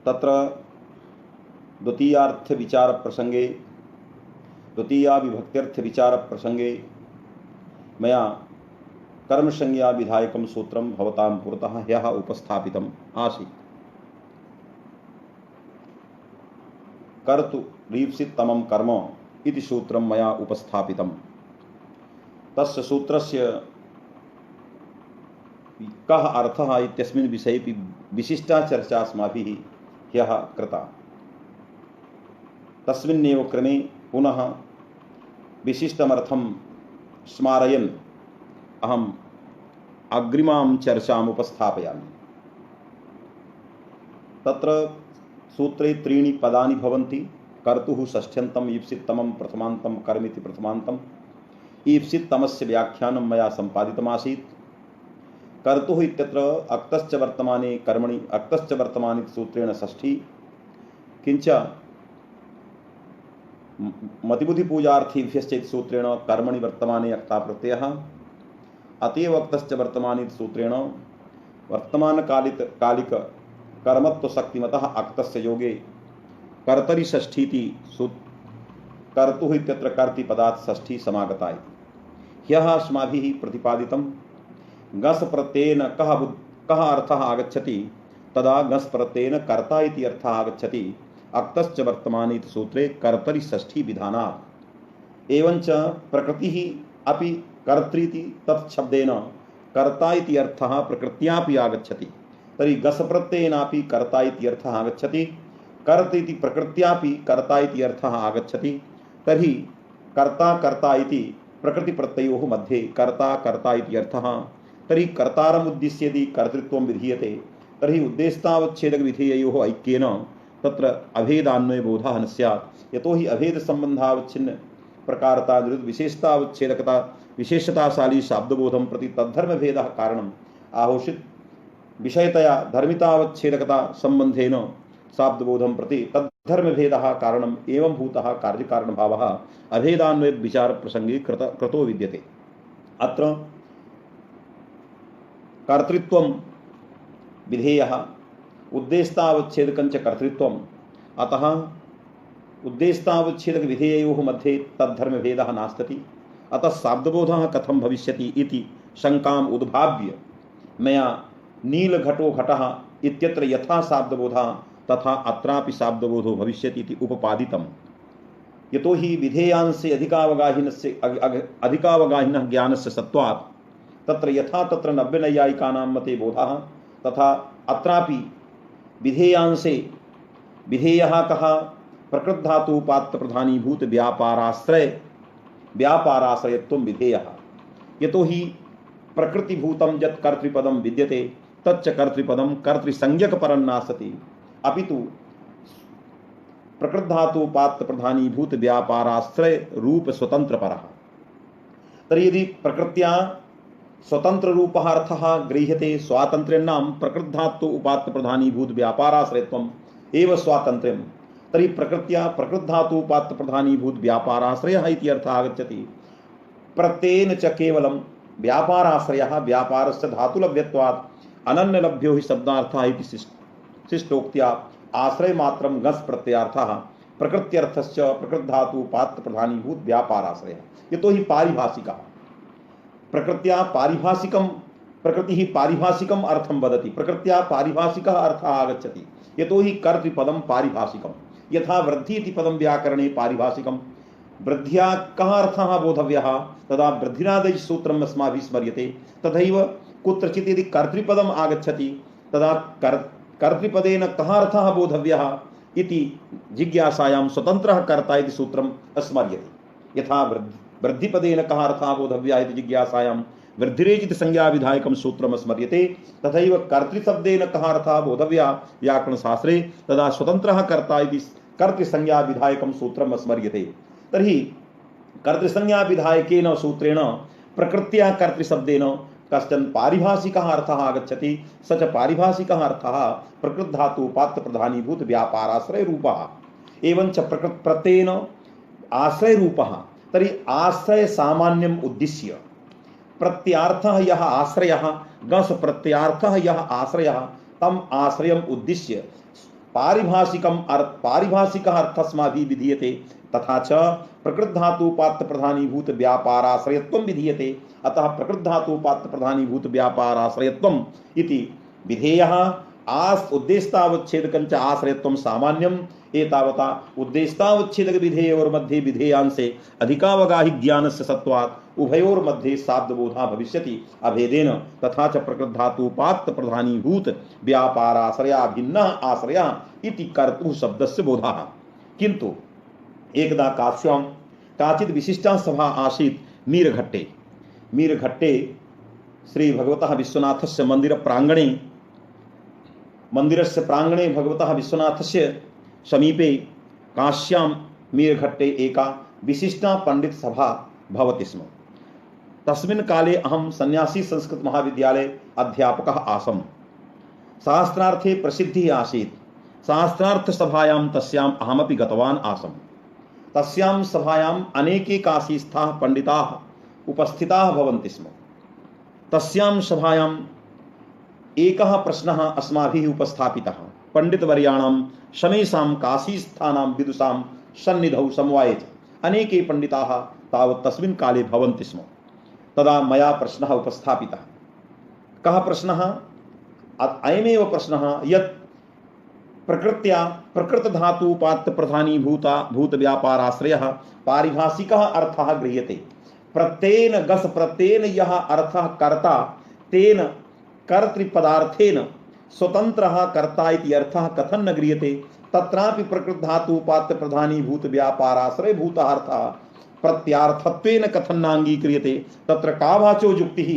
तत्र द्वितीयार्थ विचार प्रसंगे द्वितीया विभक्त्यर्थ विचार प्रसंगे मया कर्मसंज्ञा विधायकं सूत्रं भवतां पुरतः ह्यः उपस्थापितम् आसीत्। कर्तु रीप्सिततमं कर्म इति सूत्रं मया उपस्थापितम्। तस्य सूत्रस्य कः अर्थः इत्यस्मिन् विषये विशिष्टा चर्चा अस्माभिः ह्यः कृता। तस्मिन्नेव क्रमे पुनः विशिष्टमर्थं स्मारयन् अहम् अग्रिमां चर्चाम् उपस्थापयामि। तत्र सूत्रे त्रीणि पदानि भवन्ति। कर्तुः षष्ठ्यन्तं, ईप्सिततमं प्रथमान्तं, कर्मिति प्रथमान्तं। ईप्सिततमस्य व्याख्यानं मया सम्पादितमासीत्। कर्तुः इत्यत्र अक्तश्च वर्तमाने कर्मणि अक्तश्च वर्तमाने सूत्रेण षष्ठी, किंच मतिबुद्धिपूजार्थीभ्यश्च सूत्रेण कर्मणि वर्तमाने अक्ता प्रत्ययः। अतएव अक्तश्च वर्तमाने सूत्रेण वर्तमानकालिक कर्मत्व शक्तिमतः अक्तस्य योगे कर्तरि षष्ठीति कर्तुः इत्यत्र कर्तृपदात् षष्ठी समागता इति। ह्यः अस्माभिः प्रतिपादितं गस् प्रत्ययेन कः अर्थः आगच्छति, तदा गस् प्रत्ययेन कर्ता इति अर्थः आगच्छति। अक्तश्च वर्तमाने इति सूत्रे कर्तरि षष्ठी विधानात्। एवञ्च प्रकृतिः अपि कर्तृति तत्शब्देन कर्ता इति अर्थः प्रकृत्यापि आगच्छति। तर्हि गस् प्रत्ययेनापि कर्ता इति अर्थः आगच्छति, कर्त इति प्रकृत्यापि कर्ता इति अर्थः आगच्छति। तर्हि कर्ता कर्ता इति प्रकृतिप्रत्ययोः मध्ये कर्ता कर्ता इति अर्थः। तर्हि कर्तारम् उद्दिश्य यदि कर्तृत्वं विधीयते तर्हि उद्देश्यतावच्छेदकविधेययोः ऐक्येन तत्र अभेदान्वयबोधः न स्यात्। यतो हि अभेदसम्बन्धावच्छिन्न प्रकारता विशेषतावच्छेदकता विशेषताशाली शाब्दबोधं प्रति तद्धर्मभेदः कारणम् आहोषित विषयतया धर्मितावच्छेदकता संबंधेन शाब्दबोधं प्रति तद्धर्मभेदः कारणम् एवं भूतः कार्यकारणभावः अभेदान्वय विचार प्रसंगे कृतो विद्यते। अत्र कर्तृत्वं विधेयः उद्देश्यतावच्छेदकञ्च कर्तृत्वम्। अतः उद्देश्यतावच्छेदकविधेययोः मध्ये तद्धर्मभेदः नास्ति। अतः शाब्दबोधः कथं भविष्यति इति शङ्काम् उद्भाव्य मया नीलघटो घटः इत्यत्र यथा शाब्दबोधः तथा अत्रापि शाब्दबोधो भविष्यति इति उपपादितम्। यतो हि विधेयांसे अधिकावगाहिनः ज्ञानस्य सत्वात् तत्र यथा तत्र नव्यनैयायिकानां मते बोधः तथा अत्रापि विधेयांसे विधेयः कः प्रकृतधातुपात्रप्रधानीभूत व्यापाराश्रयत्वं विधेयः। यतो हि प्रकृतिभूतं यत् कर्तृपदं विद्यते तच्च कर्तृपदं कर्तृसंज्ञकपरं नास्ति, अपितु प्रकृतधातुपात्रप्रधानीभूत व्यापाराश्रय रूप स्वतंत्रपरः। तर्हि यदि प्रकृत्या स्वतंत्र रूपः अर्थः गृह्यते स्वातन्त्र्यणां प्रकृतधातु उपात्तप्रधानीभूत व्यापाराश्रयत्वम् एव स्वातन्त्र्यं, तर्हि प्रकृत्या प्रकृतधातु उपात्तप्रधानीभूत व्यापाराश्रयः इति अर्थः आगच्छति। प्रत्ययेन च केवलं व्यापाराश्रयः व्यापारस्य धातुलभ्यत्वात् अनन्यलभ्यो हि शब्दार्थः इति शिष्टोक्त्या आश्रयमात्रं गस् प्रत्ययार्थः प्रकृत्यर्थश्च प्रकृतधातु उपात्तप्रधानीभूत व्यापाराश्रयः। यतो हि पारिभाषिकः प्रकृत्या पारिभाषिकं प्रकृतिः पारिभाषिकम् अर्थं वदति, प्रकृत्या पारिभाषिकः अर्थः आगच्छति। यतो हि कर्तृपदं पारिभाषिकं, यथा वृद्धि इति पदं व्याकरणे पारिभाषिकं। वृद्ध्या कः अर्थः बोधव्यः, तदा वृद्धिनादि सूत्रम् अस्माभिः स्मर्यते। तथैव कुत्रचित् यदि कर्तृपदम् आगच्छति तदा कर्तृपदेन कः अर्थः बोधव्यः इति जिज्ञासायां स्वतन्त्रः कर्ता इति सूत्रम् स्मर्यते। यथा वृद्धिपदेन कः अर्थः बोधव्यः इति जिज्ञासायां वृद्धिरेचित संज्ञा विधायकं सूत्रम् स्मर्यते। तथैव कर्तृशब्देन कः अर्थः बोधव्यः व्याकरणशास्त्रे तदा स्वतन्त्रः कर्ता इति कर्तृसंज्ञा विधायकं सूत्रम् स्मर्यते। तर्हि कर्तृसंज्ञा विधायकेन सूत्रेण प्रकृत्या कर्तृशब्देन कश्चन पारिभाषिकः अर्थः आगच्छति। स च पारिभाषिकः अर्थः प्रकृतधातु उपात्तप्रधानीभूत व्यापाराश्रय रूपः एवञ्च प्रकृत प्रत्ययेन आश्रय रूपः। तर्हि आश्रय सामान्यम् उद्दिश्य प्रत्यार्थः यः आश्रयः गस् प्रत्यार्थः यः आश्रयः तम आश्रयम् उद्दिश्य पारिभाषिकः अर्थस्माभिः विधीयते तथा च प्रकृतधातुपात्र प्रधानीभूत व्यापाराश्रयत्वं विधीयते। अतः प्रकृतधातुपात्र व्यापाराश्रयत्वम् इति विधेयः उद्देश्यतावच्छेदकं च आश्रयत्वं सामान्यम् एतावता उद्देश्यतावच्छेदक विधेयोर्मध्ये विधेयांशे अधिकावगाहि ज्ञानस्य सत्वात् उभयोर्मध्ये शाब्दबोधः भविष्यति अभेदेन। तथा च प्रकृतधातुपात्र प्रधानीभूत व्यापाराश्रया भिन्नः आश्रयः इति कर्तुः शब्दस्य बोधः। किन्तु एकदा काश्यां काचित् विशिष्टा सभा आसीत् मीरघट्टे श्री भगवतः विश्वनाथस्य मन्दिरस्य प्राङ्गणे भगवतः विश्वनाथस्य समीपे काश्यां मीरघट्टे एका विशिष्टा पंडित सभा भवति स्म। तस्मिन् काले अहं सन्यासी संस्कृत महाविद्यालये अध्यापकः आसम्। शास्त्रार्थे प्रसिद्धिः आसीत्। शास्त्रार्थ सभायां तस्याम् अहमपि गतवान् आसम्। तस्यां सभायाम् अनेके काशीस्थाः पंडिताः उपस्थिताः भवन्ति स्म। तस्यां सभायाम् एकः प्रश्नः अस्माभिः उपस्थापितः। पंडितवर्याणां शमेषां काशीस्थानां विदुषां सन्निधौ समवाये च अनेके पंडिताः तावत् तस्मिन् काले भवन्ति स्म। तदा मया प्रश्नः उपस्थापितः। कः प्रश्नः? अयमेव प्रश्नः यत् प्रकृत्या प्रकृतधातुपात्र प्रधानीभूत व्यापाराश्रयः पारिभाषिकः अर्थः गृह्यते। प्रत्येन गस प्रत्येन यः अर्थः कर्ता तेन कर्तृपदार्थेन स्वतंत्रः कर्ता इति अर्थः कथं न गृह्यते। तत्रापि प्रकृतधातुपात्र प्रधानीभूत व्यापाराश्रयभूतः अर्थः प्रत्यार्थत्वेन कथं नाङ्गीक्रियते। तत्र का वाचो युक्तिः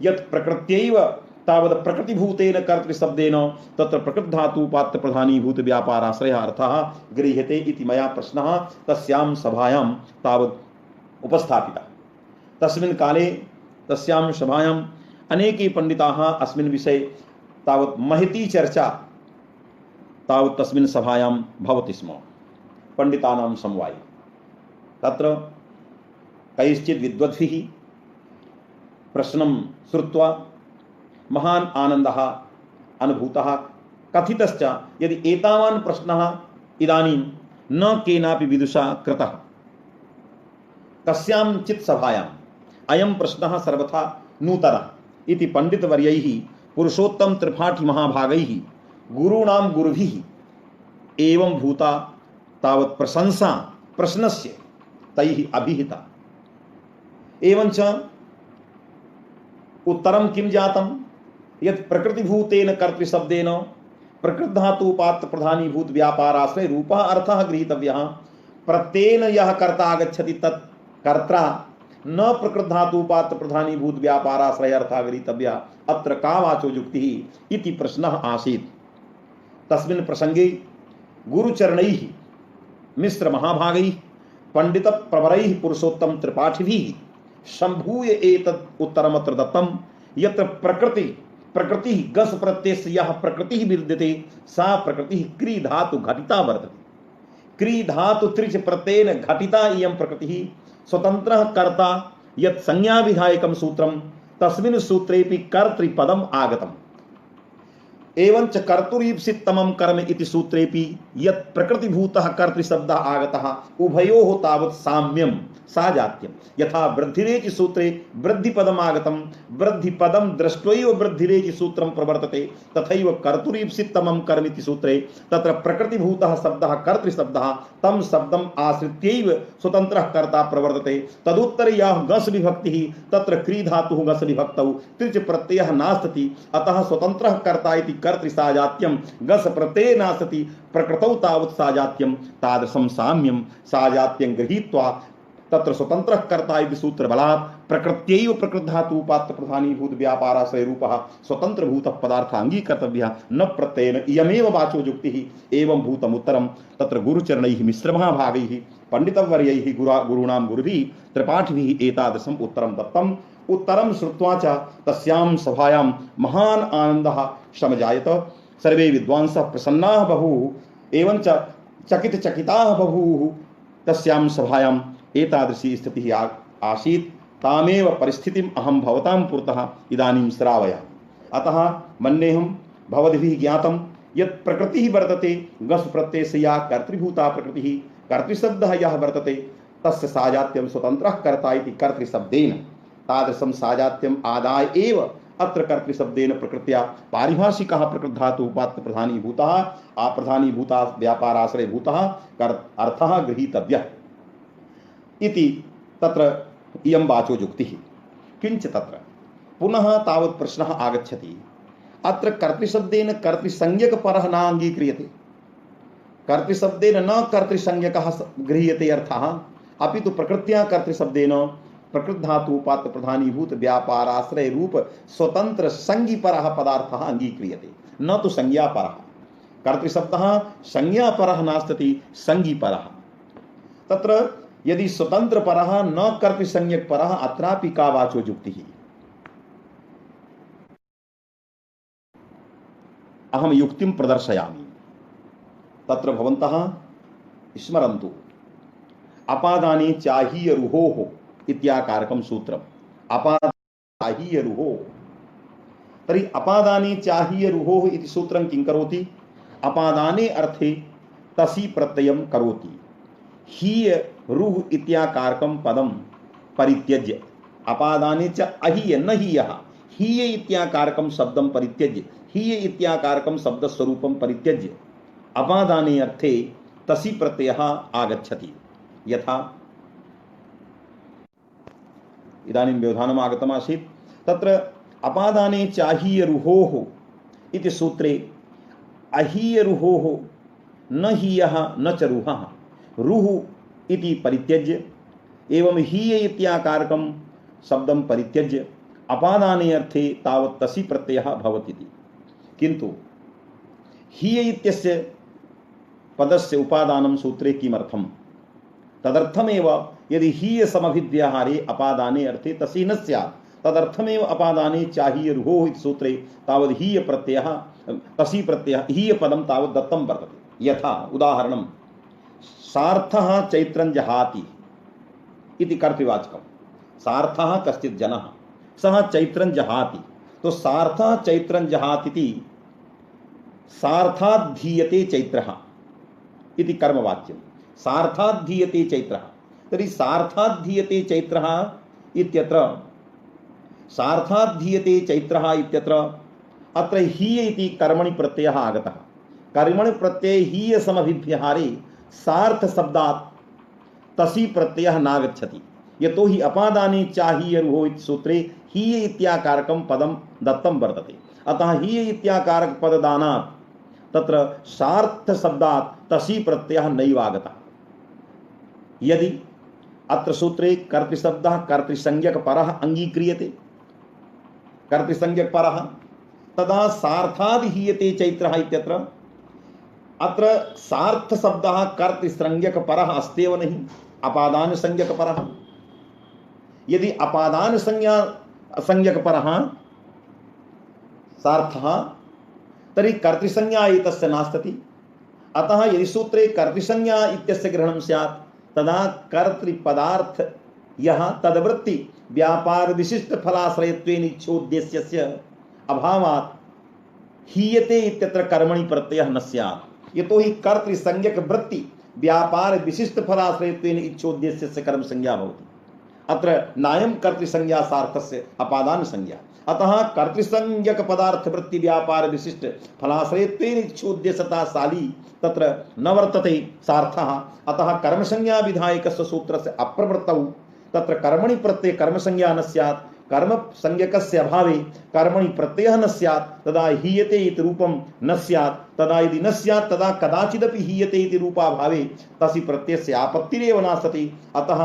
यत् प्रकृत्यैव तावत् प्रकृतिभूतेन कर्तृशब्देन तत्र प्रकृतधातुपात्र प्रधानीभूत व्यापाराश्रयः अर्थः गृह्यते इति मया प्रश्नः तस्यां सभायां तावत् उपस्थापितः। तस्मिन् काले तस्यां सभायां अनेके पंडिताः अस्मिन् विषये तावत् महती चर्चा तावत् तस्मिन् सभायां भवति स्म। पंडितानां समवाये तत्र कैश्चित् विद्वद्भिः प्रश्नं श्रुत्वा महान् आनन्दः अनुभूतः। कथितश्च यदि एतावान् प्रश्नः इदानीं न केनापि विदुषा कृतः कस्यांचित् सभायाम् अयं प्रश्नः सर्वथा नूतनः इति पंडितवर्यैः पुरुषोत्तम त्रिपाठी महाभागैः गुरूणां गुरुभिः एवं भूता तावत् प्रशंसा प्रश्नस्य तैः अभिहिता। एवञ्च उत्तरं किं जातं यत् प्रकृतिभूतेन कर्तृशब्देन प्रकृतधातुपात्र प्रधानीभूत व्यापाराश्रय रूपः अर्थः गृहीतव्यः। प्रत्येन यः कर्ता आगच्छति तत् कर्ता न प्रकृतधातुपात्र प्रधानीभूत व्यापाराश्रय अर्थः गृहीतव्यः। अत्र का वाचो युक्तिः इति प्रश्नः आसीत्। तस्मिन् प्रसंगे गुरुचरणैः मिश्र महाभागैः पंडित प्रवरैः पुरुषोत्तम त्रिपाठिभिः संभूय एतत् उत्तरमत्र दत्तं यत्र प्रकृति गस प्रत्ययस्य यः प्रकृतिः विद्यते सा प्रकृतिः क्री धातु घटिता वर्तते। क्री धातु त्रिच प्रत्ययेन घटिता इयं प्रकृतिः स्वतंत्रः कर्ता यत् संज्ञाविधायकं सूत्रं तस्मिन् सूत्रेपि कर्तृपदम् आगतम्। एवञ्च कर्तुरीप्सितमं कर्म इति सूत्रेपि यत् प्रकृतिभूतः कर्तृशब्दः आगतः उभयोः तावत् साम्यं साजात्यं। यथा वृद्धिरेचि सूत्रे वृद्धिपदम् आगतं वृद्धिपदं दृष्ट्वैव वृद्धिरेचि सूत्रं प्रवर्तते तथैव कर्तुरीप्सितमं कर्म इति सूत्रे तत्र प्रकृतिभूतः शब्दः कर्तृशब्दः तं शब्दम् आश्रित्यैव स्वतन्त्रः कर्ता प्रवर्तते। तदुत्तरे यः गस् विभक्तिः तत्र क्री धातुः गस् विभक्तौ त्रिच प्रत्ययः नास्ति अतः स्वतन्त्रः कर्ता इति कर्तृसाजात्यं गस् प्रत्यये नास्ति प्रकृतौ तावत् साजात्यं तादृशं साम्यं साजात्यं गृहीत्वा तत्र स्वतंत्रः कर्ता इति सूत्रबलात् प्रकृत्यैव प्रकृतधातुपात्र प्रधानीभूत व्यापाराश्रय रूपः स्वतंत्रभूतः पदार्थः अङ्गीकर्तव्यः न प्रत्ययेन इयमेव वाचो युक्तिः एवं भूतम् उत्तरं तत्र गुरुचरणैः मिश्रमहाभागैः पंडितवर्यैः गुरूणां गुरुभिः त्रिपाठिभिः एतादृशम् उत्तरं दत्तम्। उत्तरं श्रुत्वा च तस्यां सभायां महान् आनन्दः समजायत। सर्वे विद्वांसः प्रसन्नाः बभूवुः एवञ्च चकितचकिताः बभूवुः। तस्यां सभायां एतादृशी स्थितिः आसीत्। तामेव परिस्थितिम् अहं भवतां पुरतः इदानीं श्रावयामि। अतः मन्येऽहं भवद्भिः ज्ञातं यत् प्रकृतिः वर्तते गस् प्रत्ययस्य या कर्तृभूता प्रकृतिः कर्तृशब्दः यः वर्तते तस्य साजात्यं स्वतन्त्रः कर्ता इति कर्तृशब्देन तादृशं साजात्यम् आदाय एव अत्र कर्तृशब्देन प्रकृत्या पारिभाषिकः प्रकृतधातुपात्त प्रधानीभूतः अप्रधानीभूता व्यापाराश्रयभूतः अर्थः गृहीतव्यः इति तत्र इयं वाचो युक्तिः। किञ्च तत्र पुनः तावत् प्रश्नः आगच्छति, अत्र कर्तृशब्देन कर्तृसंज्ञकपरः न अङ्गीक्रियते, कर्तृशब्देन न कर्तृसंज्ञकः गृह्यते अर्थः, अपि तु प्रकृत्या कर्तृशब्देन प्रकृतधातुपात्त प्रधानीभूत व्यापाराश्रय रूप स्वतंत्र संज्ञिपरः पदार्थः अङ्गीक्रियते, न तु संज्ञापरः। कर्तृशब्दः संज्ञापरः नास्ति, संज्ञिपरः। तत्र यदि स्वतंत्रपरः न कर्तृसंज्ञकपरः अत्रापि का वाचो युक्तिः? अहं युक्तिं प्रदर्शयामि। तत्र भवन्तः स्मरन्तु, अपादाने चाहीय रुहोः इत्याकारकं सूत्रम्। अपादाहीय रुहोः, तर्हि अपादाने चाहीय रुहोः इति सूत्रं किं करोति? अपादाने अर्थे तसी प्रत्ययं करोति। हीय रुः इत्याकारकं पदं परित्यज्य, अपादाने च अहीय न हीयः, हीय इत्याकारकं शब्दं परित्यज्य, हीय इत्याकारकं शब्दस्वरूपं परित्यज्य अपादाने अर्थे तसी प्रत्ययः आगच्छति। यथा इदानीं व्यवधानम् आगतम् आसीत्, तत्र अपादाने चाहीय रुहोः इति सूत्रे अहीय रुहोः न हीयः न च रुहः, रुः इति परित्यज्य एवं हीय इत्याकारकं शब्दं परित्यज्य अपादाने अर्थे तावत् तसी प्रत्ययः भवति। किन्तु हीय इत्यस्य पदस्य उपादानं सूत्रे किमर्थम्? तदर्थमेव यदि हीय समभिव्याहारे अपादाने अर्थे तसी न स्यात्, तदर्थमेव अपादाने चाहीय रुहोः इति सूत्रे तावद् हीय प्रत्ययः तसी प्रत्ययः हीय पदं तावत् दत्तं वर्तते। यथा उदाहरणं, सार्थः चैत्रं जहाति इति कर्तृवाचकं। सार्थः कश्चित् जनः, सः चैत्रं जहाति, तो सार्थः चैत्रं जहाति इति सार्थाद्धीयते चैत्रः इति कर्मवाच्यं। सार्थाद्धीयते चैत्रः, तर्हि सार्थाद्धीयते चैत्रः इत्यत्र सार्थाद्धीयते चैत्रः इत्यत्र अत्र हीय इति कर्मणि प्रत्ययः आगतः। कर्मणि प्रत्यये हीय समभिव्याहारे सार्थ शब्दात् तसी प्रत्ययः नागच्छति, यतोहि अपादाने चाहीय रुहोः इति सूत्रे हीय इत्याकारकं पदं दत्तं वर्तते। अतः हीय इत्याकारक पददानात् तत्र सार्थ शब्दात् तसी प्रत्ययः नैव आगतः। यदि अत्र सूत्रे कर्तृशब्दः कर्तृसंज्ञकपरः अङ्गीक्रियते, कर्तृसंज्ञकपरः, तदा सार्थाद् हीयते चैत्रः इत्यत्र अत्र सार्थ शब्दः कर्तृसंज्ञकपरः अस्त्येव नहीं, अपादान संज्ञकपरः। यदि अपादान संज्ञकपरः सार्थः तर्हि कर्तृसंज्ञा एतस्य नास्ति। अतः यदि सूत्रे कर्तृसंज्ञा इत्यस्य ग्रहणं स्यात् तदा कर्तृपदार्थ यः तद्वृत्ति व्यापार विशिष्ट फलाश्रयत्वेन इच्छोद्देश्यस्य अभावात् हीयते इत्यत्र कर्मणि प्रत्ययः न स्यात्, यतोहि कर्तृसंज्ञक वृत्ति व्यापार विशिष्ट फलाश्रयत्वेन इच्छोद्देश्यस्य कर्म संज्ञा भवति। अत्र नायं कर्तृसंज्ञा सार्थस्य अपादान संज्ञा। अतः कर्तृसंज्ञक पदार्थ वृत्ति व्यापार विशिष्ट फलाश्रयत्वेन इच्छोद्देश्यता शाली तत्र न वर्तते सार्थः। अतः कर्मसंज्ञा विधायकस्य सूत्रस्य अप्रवृत्तौ तत्र कर्मणि प्रत्यय कर्मसंज्ञा न स्यात्, कर्म संज्ञकस्य अभावे कर्मणि प्रत्ययः न स्यात्, तदा हीयते इति रूपं न स्यात्। तदा यदि न स्यात् तदा कदाचिदपि हीयते इति रूपाभावे तस्य प्रत्ययस्य आपत्तिरेव नास्ति। अतः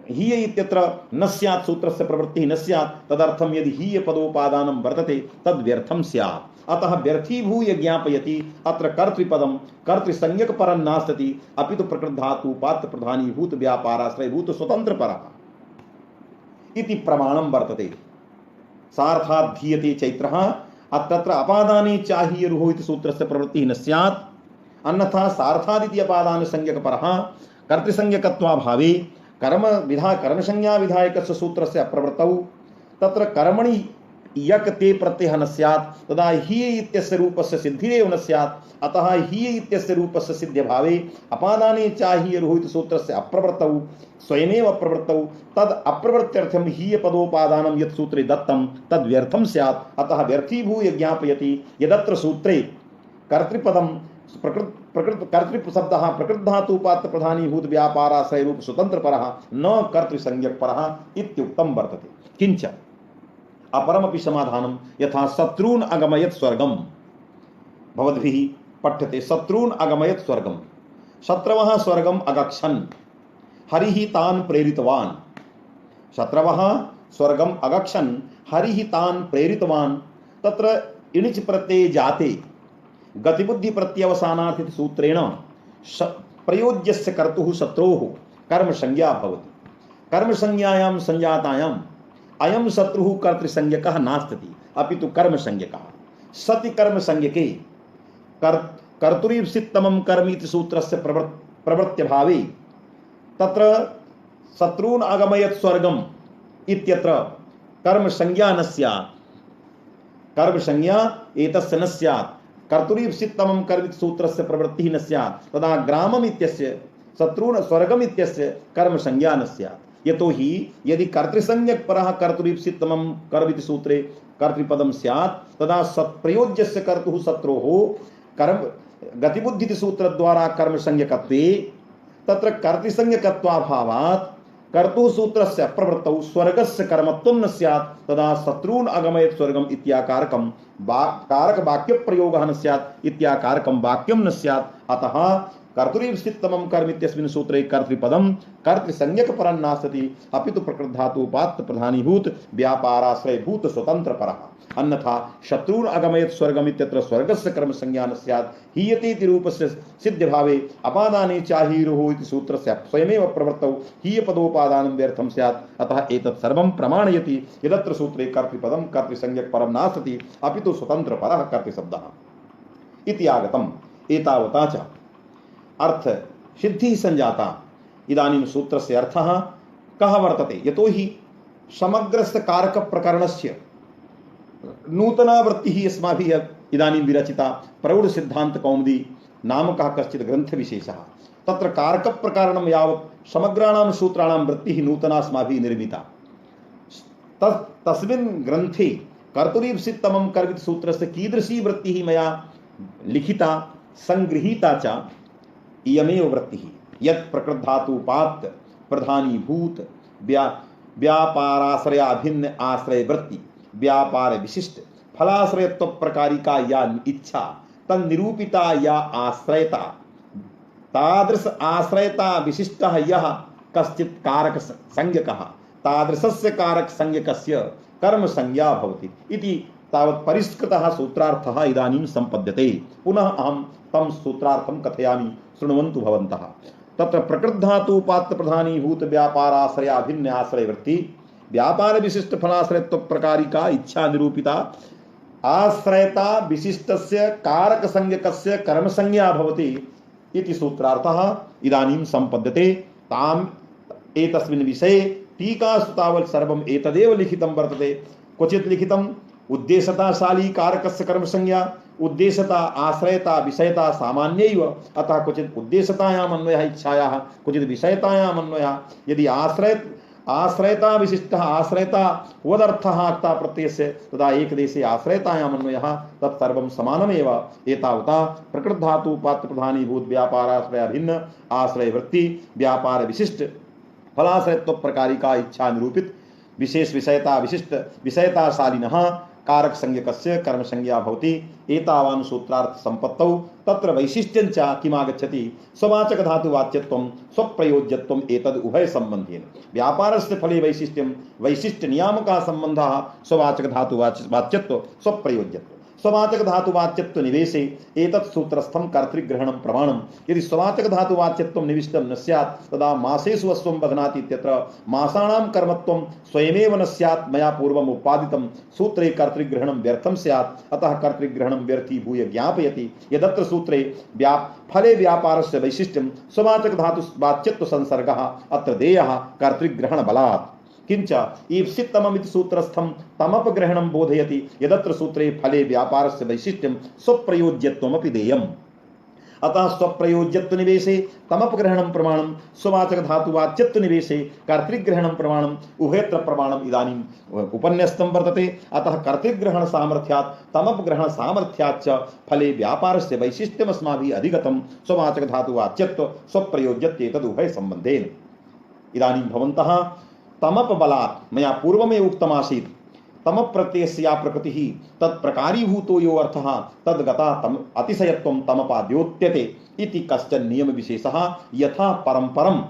हीय इत्यत्र न स्यात्, सूत्रस्य प्रवृत्तिः न स्यात्, तदर्थं यदि हीय पदोपादानं वर्तते तद् व्यर्थं स्यात्। अतः व्यर्थीभूय ज्ञापयति अत्र कर्तृपदं कर्तृसंज्ञकपरं नास्ति, अपि तु प्रकृतधातु पात्र प्रधानीभूत व्यापाराश्रयभूत स्वतन्त्रपरः इति प्रमाणं वर्तते। सार्थाद्धीयते चैत्रः, अत्र अपादाने चाहीय रुहोः इति सूत्रस्य प्रवृत्तिः न स्यात्, अन्यथा सार्थादिति अपादान संज्ञकपरः कर्तृसंज्ञकत्वाभावे कर्मसंज्ञा विधायकस्य सूत्रस्य अप्रवृत्तौ तत्र कर्मणि यक ते प्रत्ययः न स्यात् तदा ही इत्यस्य रूपस्य सिद्धिरेव न स्यात्। अतः ही इत्यस्य रूपस्य सिद्ध्यभावे अपादाने चाहि रोहित सूत्रस्य अप्रवृत्तौ स्वयमेव अप्रवृत्तौ तद अप्रवृत्त्यर्थं ही पदोपादानं यत् सूत्रे दत्तं तद व्यर्थं स्यात्। अतः व्यर्थीभूय ज्ञापयति यदत्र सूत्रे कर्तृपदं कर्तृशब्दः प्रकृतधातुपात्र प्रधानीभूत व्यापाराश्रय रूप स्वतंत्रपरः न कर्तृसंज्ञकपरः इत्युक्तं वर्तते। किंच अपरमपि समाधानं यथा शत्रून् अगमयत् स्वर्गं भवद्भिः पठ्यते। शत्रून् अगमयत् स्वर्गं, शत्रवः स्वर्गम् अगच्छन् हरिः तान् प्रेरितवान्। शत्रवः स्वर्गम् अगच्छन् हरिः तान् प्रेरितवान्। तत्र इणिच प्रत्यये जाते गतिबुद्धि प्रत्यवसानार्थित सूत्रेण प्रयोज्यस्य कर्तुः शत्रोः कर्म संज्ञा भवति। कर्म संज्ञायां संजातायाम् अयं शत्रुः कर्तृसंज्ञकः नास्ति अपितु कर्म संज्ञकः। सति कर्म संज्ञके कर्तुरीप्सितमं कर्म इति सूत्रस्य प्रवृत्त्य भावे तत्र शत्रून् अगमयत् स्वर्गम् इत्यत्र कर्म संज्ञा न स्यात्। कर्म संज्ञा एतस्य न स्यात्। कर्तुरीप्सितमं कर्म इति सूत्रस्य प्रवृत्तिः न स्यात्। तदा ग्रामम् इत्यस्य शत्रून् स्वर्गम् इत्यस्य कर्म संज्ञा न स्यात्। यतो हि यदि कर्तृसंज्ञकपरः कर्तुरीप्सितमं कर्म इति सूत्रे कर्तृपदं स्यात् तदा सत्प्रयोज्यस्य कर्तुः शत्रोः कर्म गतिबुद्धि सूत्रद्वारा कर्म संज्ञकत्वे तत्र कर्तृसंज्ञकत्वाभावात् कर्तुः सूत्रस्य अप्रवृत्तौ स्वर्गस्य कर्मत्वं न स्यात्। तदा शत्रून् अगमयत् स्वर्गम् इत्याकारकं कारक वाक्य प्रयोगः न स्यात् इत्याकारकं वाक्यं न स्यात्। अतः कर्तुरीप्सितमं कर्म इत्यस्मिन् सूत्रे कर्तृपदं कर्तृसंज्ञकपरं नास्ति अपितु प्रकृतधातुपात्र प्रधानीभूत व्यापाराश्रयभूत स्वतंत्रपरः। अन्यथा शत्रून् अगमयत् स्वर्गम् इत्यत्र स्वर्गस्य कर्म संज्ञा न स्यात्। हीयते इति रूपस्य सिद्धभावे अपादाने चाहीरोः इति सूत्रस्य स्वयमेव प्रवृत्तौ हीयपदोपादानं व्यर्थं स्यात्। अतः एतत् सर्वं प्रमाणयति यदत्र सूत्रे कर्तृपदं कर्तृसंज्ञकपरं नास्ति अपितु स्वतंत्रपरः कर्तृशब्दः इति आगतम्। एतावता च अर्थ सिद्धि संजाता। इदानीं सूत्रस्य अर्थः कः वर्तते। यतो हि समग्रस्य कारक प्रकरणस्य नूतना वृत्तिः अस्माभिः इदानीं विरचिता प्रौढ सिद्धांत कौमुदी नामकः कश्चित् ग्रन्थविशेषः। तत्र कारक प्रकरणं यावत् समग्राणां सूत्राणां वृत्तिः नूतना अस्माभिः निर्मिता। तस्मिन् ग्रन्थे कर्तुरीप्सितमं कर्म सूत्रस्य कीदृशी वृत्तिः मया लिखिता संगृहीता च इयमेव वृत्तिः यत् प्रकृतधातुपात् प्रधानीभूत व्यापाराश्रयाभिन्न आश्रय वृत्ति व्यापार विशिष्ट फलाश्रयत्व प्रकारिका या इच्छा तन्निरूपिता या आश्रयता तादृश आश्रयता विशिष्टः यः कश्चित् कारक संज्ञकः तादृशस्य कारक संज्ञकस्य कर्म संज्ञा भवति इति तावत् परिष्कृतः सूत्रार्थः इदानीं सम्पद्यते। पुनः अहं तं सूत्रार्थं कथयामि, शृण्वन्तु भवन्तः। तत्र प्रकृतधातुपात्र प्रधानीभूत व्यापाराश्रयाभिन्न आश्रयवृत्ति व्यापार विशिष्ट फलाश्रयत्व प्रकारिका इच्छा निरूपिता आश्रयता विशिष्टस्य कारक संज्ञकस्य कर्म संज्ञा भवति इति सूत्रार्थः इदानीं सम्पद्यते। ताम् एतस्मिन् विषये टीकासु तावत् सर्वम् एतदेव लिखितं वर्तते। क्वचित् लिखितम् उद्देश्यताशाली कारकस्य कर्म संज्ञा उद्देश्यता आश्रयता विषयता सामान्यैव। अतः क्वचित् उद्देश्यतायाम् अन्वयः इच्छायाः क्वचित् विषयतायाम् अन्वयः। यदि आश्रयता विशिष्टः आश्रयता वदर्थः आक्ता प्रत्ययस्य तदा एकदेशे आश्रयतायाम् अन्वयः तत्सर्वं समानमेव। एतावता प्रकृतधातुपात्र प्रधानीभूत व्यापाराश्रयाभिन्न आश्रयवृत्ति व्यापार विशिष्ट फलाश्रयत्व प्रकारिका इच्छा निरूपित विशेष विषयता विशिष्ट विषयताशालिनः कारक संज्ञकस्य कर्म संज्ञा भवति। एतावान् सूत्रार्थ संपत्तौ तत्र वैशिष्ट्यं च किमागच्छति स्ववाचक धातु वाच्यत्वं स्वप्रयोज्यत्वं एतद् उभय संबंधेन व्यापारस्य फले वैशिष्ट्यं वैशिष्ट्य नियामकः संबंधः स्ववाचक धातु वाच्यत्व स्वप्रयोज्यत्व स्ववाचक धातु वाच्यत्व निवेशे एतत् सूत्रस्थं कर्तृग्रहणं प्रमाणं। यदि स्ववाचक धातु वाच्यत्वं निविष्टं न स्यात् तदा मासेषु अस्वं बध्नाति इत्यत्र मासानां कर्मत्वं स्वयमेव न स्यात्। मया पूर्वम् उपादितं सूत्रे कर्तृग्रहणं व्यर्थं स्यात्। अतः कर्तृग्रहणं व्यर्थीभूय ज्ञापयति यदत्र सूत्रे फले व्यापारस्य वैशिष्ट्यं स्ववाचक धातु वाच्यत्व संसर्गः अत्र देयः कर्तृग्रहण बलात्। किंच ईप्सितममिति सूत्रस्थं तमपग्रहणं बोधयति यदत्र सूत्रे फले व्यापारस्य वैशिष्ट्यं स्वप्रयोज्यत्वमपि देयम्। अतः स्वप्रयोज्यत्व निवेशे तमपग्रहणं प्रमाणं स्ववाचक धातुवाच्यत्व निवेशे कर्तृग्रहणं प्रमाणं उभयत्र प्रमाणम् इदानीम् उपन्यस्तं वर्तते। अतः कर्तृग्रहण सामर्थ्यात् तमपग्रहण सामर्थ्याच्च फले व्यापारस्य वैशिष्ट्यम् अस्माभिः अधिगतं स्ववाचक धातुवाच्यत्व स्वप्रयोज्यत्वे तदुभय संबंधेन। इदानीं भवन्तः तमप बलात् मया पूर्वमेव उक्तमासीत् तम प्रत्ययस्य प्रकृतिः तत्प्रकारीभूतो यो अर्थः तद्गता तम अतिशयत्वं तमपाद्योत्यते इति कश्चन नियम विशेषः यथा परम्परं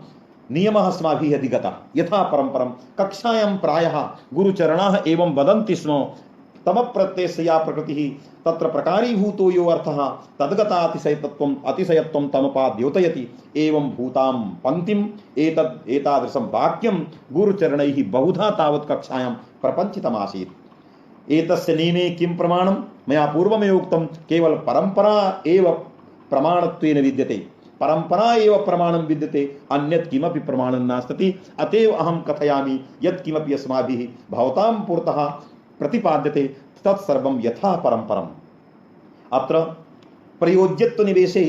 नियमः अस्माभिः अधिगतः। यथा परम्परं कक्षायां प्रायः गुरुचरणाः एवं वदन्ति स्म तम प्रत्ययस्य प्रकृतिः तत्र प्रकारीभूतो यो अर्थः तद्गता अतिशयत्वं तमपाद्योतयति एवं भूतां पंक्तिम् एतादृशं वाक्यं गुरुचरणैः बहुधा तावत् कक्षायां प्रपञ्चितमासीत्। एतस्य नियमे किं प्रमाणं मया पूर्वमेव उक्तं केवल परंपरा एव प्रमाणत्वेन विद्यते। परंपरा एव प्रमाणं विद्यते अन्यत् किमपि प्रमाणं नास्ति। अतएव अहं कथयामि यत् किमपि अस्माभिः भवतां पुरतः प्रतिपाद्यते तत्सर्वं यथा परंपरम्। अत्र प्रयोज्यत्व निवेशे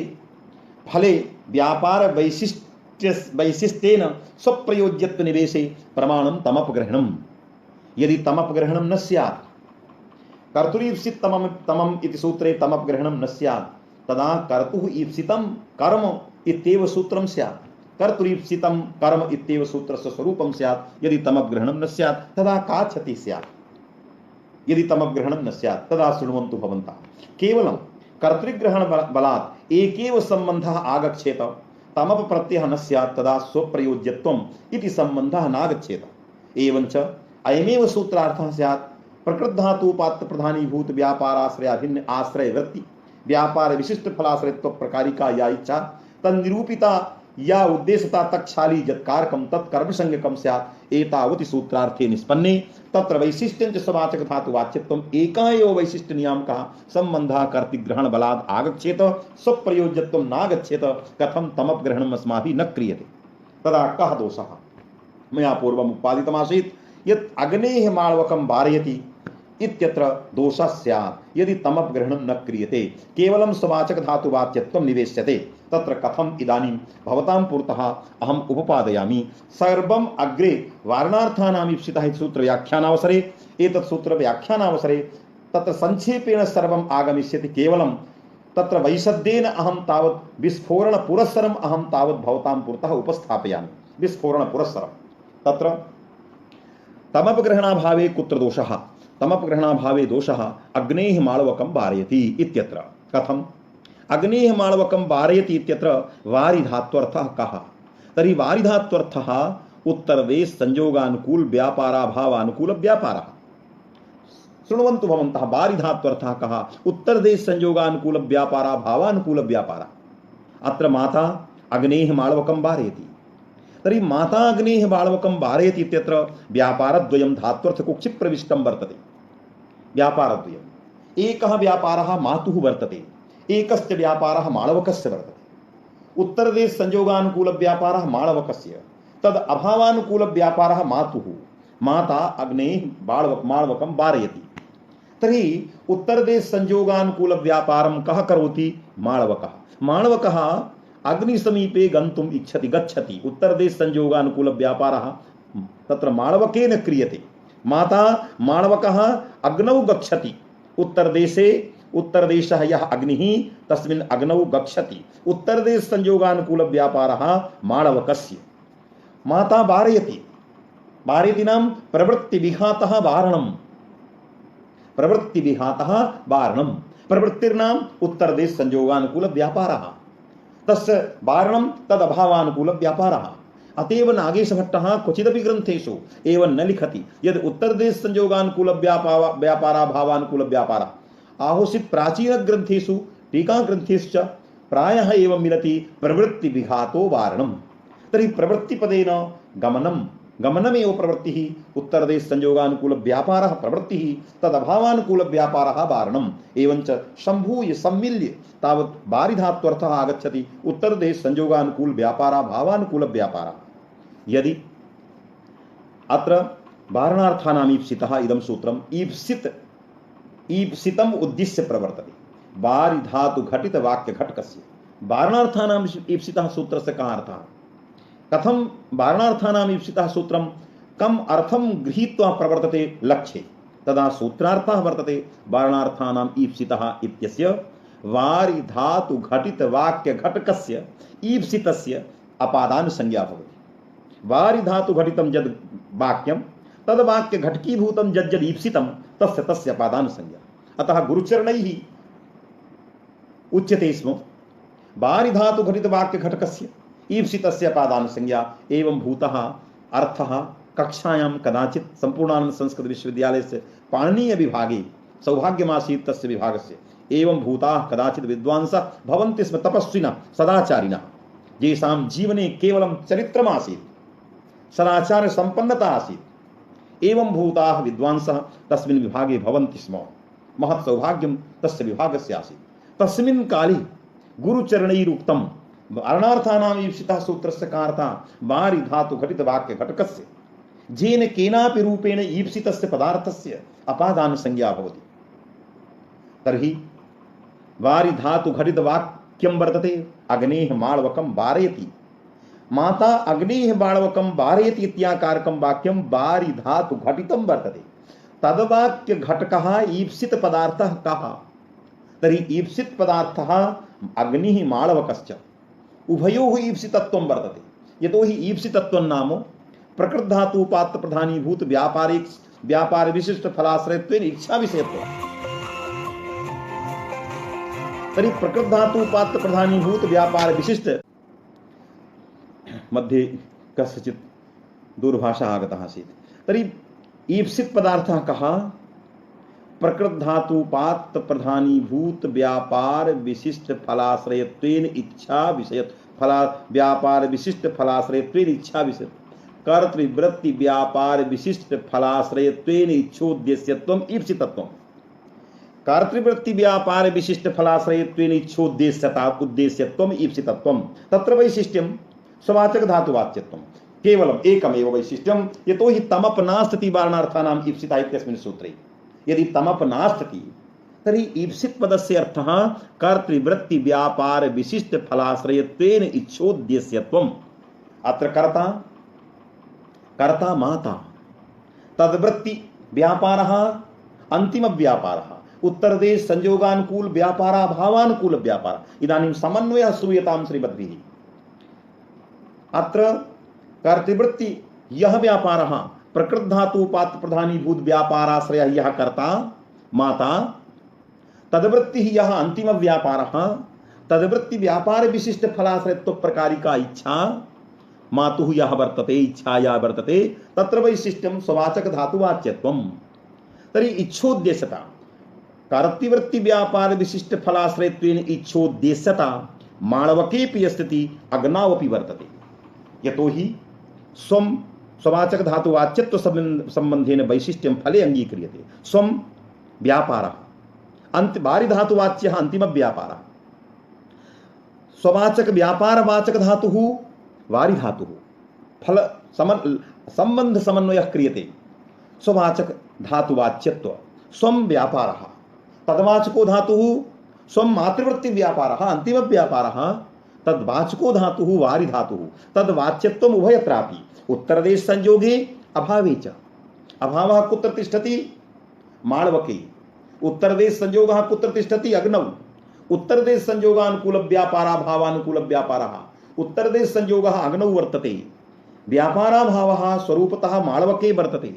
फले व्यापार वैशिष्ट्येन स्वप्रयोज्यत्व निवेशे प्रमाणं तमपग्रहणम्। यदि तमपग्रहणं न स्यात् कर्तुरीप्सित तमम् इति सूत्रे तमपग्रहणं न स्यात् तदा कर्तुः ईप्सितं कर्म इत्येव सूत्रं स्यात्। कर्तुरीप्सितं कर्म इत्येव सूत्रस्य स्वरूपं स्यात्। यदि तमपग्रहणं न स्यात् तदा का क्षतिः स्यात्। यदि तमपग्रहणं न स्यात् तदा शृण्वन्तु भवन्तः केवलं कर्तृग्रहण बलात् एकेव सम्बन्धः आगच्छेत तमप प्रत्ययः न स्यात् तदा स्वप्रयोज्यत्वम् इति सम्बन्धः नागच्छेत। एवञ्च अयमेव सूत्रार्थः स्यात् प्रकृतधातुपात्र प्रधानीभूत व्यापाराश्रयाभिन्न आश्रय वृत्ति व्यापार विशिष्ट फलाश्रयत्व प्रकारिका या इच्छा तन्निरूपिता या उद्देश्यता तत्क्षाली यत्कारकं तत्कर्मसंज्ञकं स्यात् एतावति सूत्रार्थे निष्पन्ने तत्र वैशिष्ट्यं च स्ववाचक धातुवाच्यत्वम् एकः एव वैशिष्ट्य नियामकः सम्बन्धः कर्तृग्रहण बलात् आगच्छेत स्वप्रयोज्यत्वं नागच्छेत कथं तमपग्रहणम् अस्माभिः न क्रियते तदा कः दोषः। मया पूर्वम् उत्पादितमासीत् यत् अग्नेः माळवकं वारयति इत्यत्र दोषः स्यात् यदि तमपग्रहणं न क्रियते केवलं स्ववाचक धातुवाच्यत्वं निवेश्यते तत्र कथम् इदानीं भवतां पुरतः अहम् उपपादयामि। सर्वम् अग्रे वारणार्थानाम् ईप्सितः इति सूत्रव्याख्यानावसरे एतत् सूत्रव्याख्यानावसरे तत्र संक्षेपेण सर्वम् आगमिष्यति। केवलं तत्र वैशद्येन अहं तावत् विस्फोरणपुरस्सरम् अहं तावत् भवतां पुरतः उपस्थापयामि। विस्फोरणपुरस्सरं तत्र तमपग्रहणाभावे कुत्र दोषः। तमपग्रहणाभावे दोषः अग्नेः माळवकं वारयति इत्यत्र। कथम् अग्नेः माळवकं वारयति इत्यत्र वारिधात्वर्थः कः। तर्हि वारिधात्वर्थः उत्तरदेश संयोगानुकूल व्यापाराभावानुकूल व्यापारः। शृण्वन्तु भवन्तः वारिधात्वर्थः कः उत्तरदेश संयोगानुकूल व्यापाराभावानुकूल व्यापारः। अत्र माता अग्नेः माळवकं वारयति तर्हि माता अग्नेः माळवकं वारयति इत्यत्र व्यापारद्वयं धात्वर्थकुक्षि प्रविष्टं वर्तते। व्यापारद्वयम् एकः व्यापारः मातुः वर्तते एकस्य व्यापारः माळवकस्य वर्तते। उत्तरदेश संयोगानुकूल व्यापारः माळवकस्य तद अभावानुकूल व्यापारः मातुः। माता अग्नेः माळवकं वारयति तर्हि उत्तरदेश संयोगानुकूल व्यापारं कः करोति माळवकः। माळवकः अग्निसमीपे गन्तुम् इच्छति गच्छति। उत्तरदेश संयोगानुकूल व्यापारः तत्र माळवकेन क्रियते। माता माळवकः अग्नौ गच्छति उत्तरदेशः यः अग्निः तस्मिन् अग्नौ गच्छति। उत्तरदेश संयोगानुकूल व्यापारः माळवकस्य। माता वारयति नाम प्रवृत्तिविघातः वारणम्। प्रवृत्तिर्नाम उत्तरदेश संयोगानुकूल व्यापारः तस्य वारणं तदभावानुकूल व्यापारः। अतएव नागेशभट्टः क्वचिदपि ग्रन्थेषु एवं न लिखति यद् उत्तरदेश संयोगानुकूल व्यापाराभावानुकूल व्यापारः। आहोषित प्राचीन ग्रन्थेषु टीका ग्रन्थेश्च प्रायः एवं मिलति प्रवृत्ति विघातो वारणम्। तर्हि प्रवृत्तिपदेन गमनमेव प्रवृत्तिः। उत्तरदेश संयोगानुकूल व्यापारः प्रवृत्तिः तदभावानुकूल व्यापारः वारणम्। एवञ्च सम्भूय सम्मिल्य तावत् वारिधात्वर्थः आगच्छति उत्तरदेश संयोगानुकूल व्यापारः भावानुकूल व्यापारः। यदि अत्र वारणार्थानाम् ईप्सितः इदं सूत्रम् ईप्सितम् उद्दिश्य प्रवर्तते। वारि धातु घटित वाक्य घटकस्य वारणार्थानाम् ईप्सितः सूत्रस्य कः अर्थः? कथं वारणार्थानाम् ईप्सितः सूत्रं कम अर्थं गृहीत्वा प्रवर्तते लक्ष्ये, तदा सूत्रार्थः वर्तते वारणार्थानाम् ईप्सितः इत्यस्य वारि धातु घटित वाक्य घटकस्य ईप्सितस्य अपादान संज्ञा भवति। वारि धातु घटितं यद् वाक्यं तद् वाक्य घटकीभूतं यद्यद् ईप्सितं तस्य तस्य अपादान संज्ञा। अतः गुरुचरणैः उच्यते स्म वारि धातु घटित वाक्य घटकस्य ईप्सितस्य अपादान संज्ञा एवं भूतः अर्थः कक्षायां कदाचित् संपूर्णानंद संस्कृत विश्वविद्यालयस्य पाणिनीय विभागे सौभाग्यमासीत् तस्य विभागस्य एवं भूताः कदाचित् विद्वांसः भवन्ति स्म तपस्विनः सदाचारिणः येषां जीवने केवलं चरित्रमासीत्, सदाचार संपन्नता आसीत्। एवं भूताः विद्वांसः तस्मिन् विभागे भवन्ति स्म। महत् सौभाग्यं तस्य विभागस्य आसीत्। तस्मिन् काले गुरुचरणैरुक्तं वारणार्थानाम् ईप्सितः सूत्रस्य कार्थः वारि धातु घटित वाक्य घटकस्य जेन केनापि रूपेण ईप्सितस्य पदार्थस्य अपादान संज्ञा भवति। तर्हि वारि धातु घटित वाक्यं वर्तते अग्नेः माळवकं वारयति। माता अग्नेः माळवकं वारयति इत्याकारकं वाक्यं वारि धातु घटितं वर्तते। तद्वाक्य घटकः ईप्सित पदार्थः कः? तर्हि ईप्सित पदार्थः अग्निः माळवकश्च उभयोः ईप्सितत्वं वर्तते। यतोहि ईप्सितत्वं नाम प्रकृत धातु उपात्त प्रधानीभूत व्यापार विशिष्ट फलाश्रयत्वेन इच्छा विषयत्वम्। तर्हि प्रकृत धातु उपात्त प्रधानीभूत व्यापार विशिष्ट मध्ये कस्यचित् दूरभाषा आगतः आसीत्। तर्हि ईप्सित पदार्थः कः? प्रकृत धातु उपात्त प्रधानीभूत व्यापार विशिष्ट फलाश्रयत्वेन इच्छा विषय व्यापार विशिष्ट फलाश्रयत्वेन इच्छा विषय कर्तृवृत्ति व्यापार विशिष्ट फलाश्रयत्वेन इच्छोद्देश्यत्वम् ईप्सितत्वम्। कर्तृवृत्ति व्यापार विशिष्ट फलाश्रयत्वेन इच्छोद्देश्यता उद्देश्यत्वम् ईप्सितत्वम्। तत्र वैशिष्ट्यं स्ववाचक धातुवाच्यत्वम्। केवलम् एकमेव वैशिष्ट्यं, यतोहि तमप नास्ति वारणार्थानाम् ईप्सिता इत्यस्मिन् सूत्रे। यदि तमप नास्ति तर्हि ईप्सित पदस्य अर्थः कर्तृवृत्ति व्यापार विशिष्ट फलाश्रयत्वेन इच्छोद्देश्यत्वम्। अत्र कर्ता माता, तद्वृत्ति व्यापारः अंतिम व्यापारः, उत्तरदेश संयोगानुकूल व्यापारः भावानुकूल व्यापारः। इदानीं समन्वयः श्रूयतां श्रीमद्भिः। अत्र कर्तृवृत्ति यः व्यापारः प्रकृत धातु उपात्त प्रधानीभूत व्यापाराश्रयः यः कर्ता माता, तद्वृत्ति यः अंतिम व्यापारः, तद्वृत्ति व्यापार विशिष्ट फलाश्रयत्व प्रकारिका इच्छा मातुः यः वर्तते, इच्छा या वर्तते, तत्र वैशिष्ट्यं स्ववाचक धातुवाच्यत्वम्। तर्हि इच्छोद्देश्यता कर्तृवृत्ति व्यापार विशिष्ट फलाश्रयत्वेन इच्छोद्देश्यता माणवकेऽपि अस्ति अग्नावपि वर्तते। यतोहि स्वं स्ववाचक धातुवाच्यत्व संबंधेन वैशिष्ट्यं फले अंगीक्रियते। स्वं व्यापारः वारि धातुवाच्यः अंतिम व्यापारः, स्ववाचक व्यापारवाचक धातुः वारि धातुः फल संबंध समन्वयः क्रियते। स्ववाचक धातुवाच्यत्व स्वं व्यापारः, तद्वाचको धातुः स्वं मातृवृत्ति व्यापारः अंतिम व्यापारः, तद्वाचको धातुः वारि धातुः, तद्वाच्यत्वम् उभयत्रापि उत्तरदेश संयोगे अभावे च। अभावः कुत्र तिष्ठति? माळवके। उत्तरदेश संयोगः कुत्र तिष्ठति? अग्नौ। उत्तरदेश संयोगानुकूल व्यापारः भावानुकूल व्यापारः, उत्तरदेश संयोगः अग्नौ वर्तते। व्यापाराभावः स्वरूपतः माळवके वर्तते।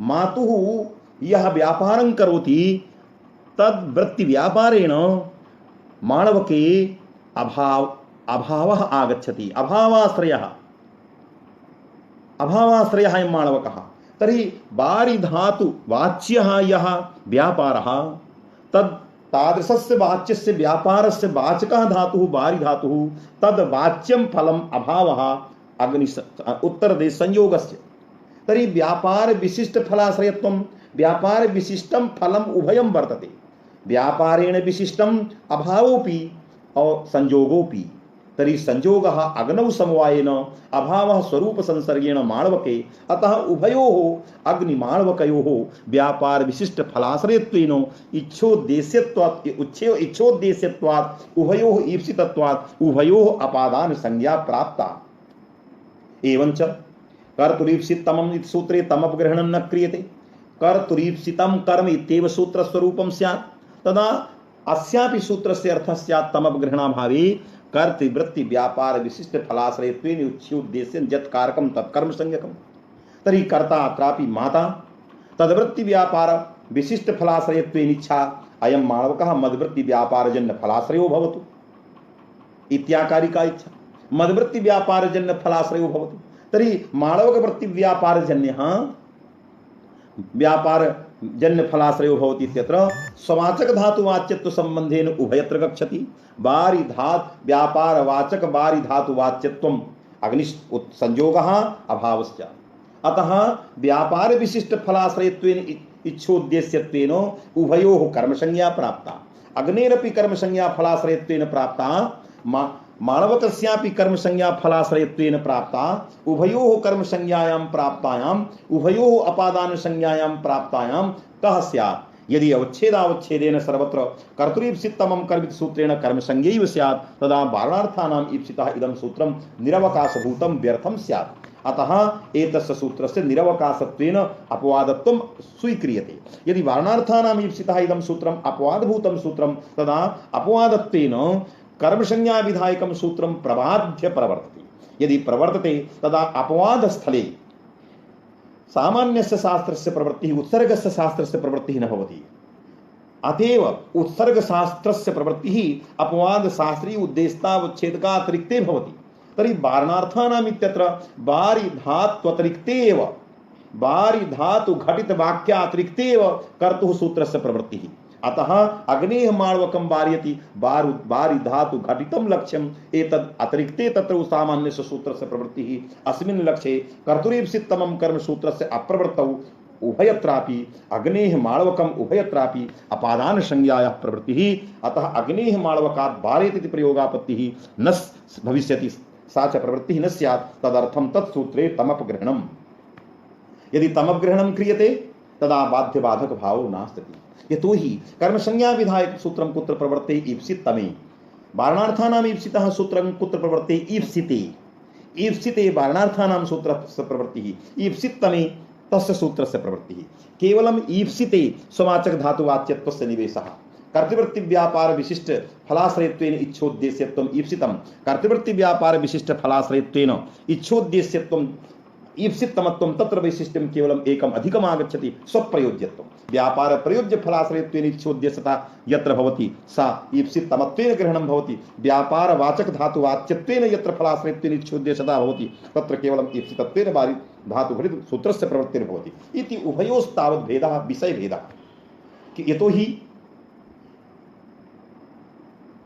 मातुः यः व्यापारं करोति तद् वृत्ति व्यापारेण माळवके अभावः आगच्छति। अभावाश्रयः अयं माळवकः। तर्हि वारि धातु वाच्यः यः व्यापारः तद् तादृशस्य वाच्यस्य व्यापारस्य वाचकः धातुः वारि धातुः, तद् वाच्यं फलम् अभावः उत्तरदेश संयोगस्य। तर्हि व्यापार विशिष्ट फलाश्रयत्वं व्यापार विशिष्टं फलम् उभयं वर्तते। व्यापारेण विशिष्टम् अभावोऽपि और संयोगोऽपि। तरी संयोगः अग्नौ समवायेन अभावः स्वरूप संसर्गेण माणवके अतः उभयोः अग्निमाणवकयोः व्यापार विशिष्ट फलाश्रयत्वेन इच्छोद्देश्यत्वात् उभयोः ईप्सितत्वात् उभयोः अपादान संज्ञा प्राप्ता। एवंच कर्तुरीप्सितमं इति सूत्रे तमपग्रहणं न क्रियते। कर्तुरीप्सितं कर्म इत्येव सूत्रस्वरूपं स्यात् तदा अस्यापि सूत्रस्य अर्थः स्यात् तमपग्रहणाभावे कर्तृवृत्ति व्यापार विशिष्ट फलाश्रयत्वेन उच्योद्देश्यं यत् कारकं तत्कर्म संज्ञकम्। तर्हि कर्ता अत्रापि माता तद्वृत्ति व्यापार विशिष्ट फलाश्रयत्वेन इच्छा अयं माणवकः मद्वृत्ति व्यापारजन्य फलाश्रयो भवतु इत्याकारिका इच्छा मद्वृत्ति व्यापारजन्य फलाश्रयो भवतु। तर्हि माणवकवृत्ति व्यापारजन्यः व्यापार जन्य फलाश्रयो भवति इत्यत्र स्ववाचक धातु वाच्यत्व संबंधेन उभयत्र गच्छति। बारी धात व्यापार वाचक बारी धातु वाच्यत्वम अग्नि संयोगः अभावस्य अतः व्यापार विशिष्ट फलाश्रयत्वेन इच्छोद्देश्यत्वेन उभयोः कर्म संज्ञा प्राप्ता। अग्नेरपि कर्म संज्ञा फलाश्रयत्वेन प्राप्ता माणवकस्यापि कर्म संज्ञा फलाश्रयत्वेन प्राप्ता। उभयोः कर्म संज्ञायां प्राप्तायां उभयोः अपादान संज्ञायां प्राप्तायां कः स्यात् यदि अवच्छेदावच्छेदेन सर्वत्र कर्तृईप्सितमं कर्मित सूत्रेण कर्म संज्ञैव स्यात् तदा वारणार्थानां ईप्सितः इदं सूत्रं निरवकाशभूतं व्यर्थं स्यात्। अतः एतस्य सूत्रस्य निरवकाशत्वेन अपवादत्वं स्वीक्रियते। यदि वारणार्थानां ईप्सितः इदं सूत्रम् अपवादभूतं सूत्रं तदा अपवादत्वेन कर्मसंज्ञा विधायकं सूत्रं प्रबाध्य प्रवर्तते। यदि प्रवर्तते तदा अपवाद स्थले सामान्यस्य शास्त्रस्य प्रवृत्तिः उत्सर्गस्य शास्त्रस्य प्रवृत्तिः न भवति। अतएव उत्सर्ग शास्त्रस्य प्रवृत्तिः अपवाद शास्त्रीय उद्देश्यतावच्छेदकातिरिक्ते भवति। तर्हि वारणार्थानाम् इत्यत्र बारि धात्वतिरिक्तेव बारि धातु घटित वाक्यातिरिक्तेव कर्तुः सूत्रस्य प्रवृत्तिः। अतः अग्नेः माणवकं वारयति बारि धातु घटितं लक्ष्यम् एतद् अतिरिक्ते तत्र सामान्यस्य सूत्रस्य प्रवृत्तिः। अस्मिन् लक्ष्ये कर्तुरीप्सितमं कर्म सूत्रस्य अप्रवृत्तौ उभयत्रापि अग्नेः माणवकम् उभयत्रापि अपादान संज्ञायाः प्रवृत्तिः। अतः अग्नेः माणवकात् वारयति इति प्रयोगापत्तिः न भविष्यति सा च प्रवृत्तिः न स्यात् तदर्थं तत्सूत्रे तमपग्रहणम्। यदि तमपग्रहणं क्रियते तदा बाध्यबाधक भावो नास्ति। यतो हि कर्म संज्ञा विधायक सूत्रं कुत्र प्रवर्ते ईप्सितमे वारणार्थानाम् ईप्सितः सूत्रं कुत्र प्रवर्ते ईप्सिते ईप्सिते वारणार्थानां सूत्रस्य प्रवृत्तिः ईप्सितमे तस्य सूत्रस्य प्रवृत्तिः। केवलम् ईप्सिते स्ववाचक धातुवाच्यत्वस्य निवेशः कर्तृवृत्ति व्यापार विशिष्ट फलाश्रयत्वेन इच्छोद्देश्यत्वम् ईप्सितं कर्तृवृत्ति व्यापार विशिष्ट फलाश्रयत्वेन इच्छोद्देश्यत्वम् ईप्सितमत्वं तत्र वैशिष्ट्यं केवलम् एकम् अधिकम् आगच्छति स्वप्रयोज्यत्वं। व्यापार प्रयोज्य फलाश्रयत्वेन इच्छोद्देश्यता यत्र भवति सा ईप्सितमत्वेन ग्रहणं भवति। व्यापार वाचक धातु वाच्यत्वेन यत्र फलाश्रयत्वेन इच्छोद्देश्यता भवति तत्र केवलम् ईप्सितत्वेन बारि धातु घटित सूत्रस्य प्रवृत्तिर्भवति इति उभयोस्तावद् भेदः विषय भेदः। यतो हि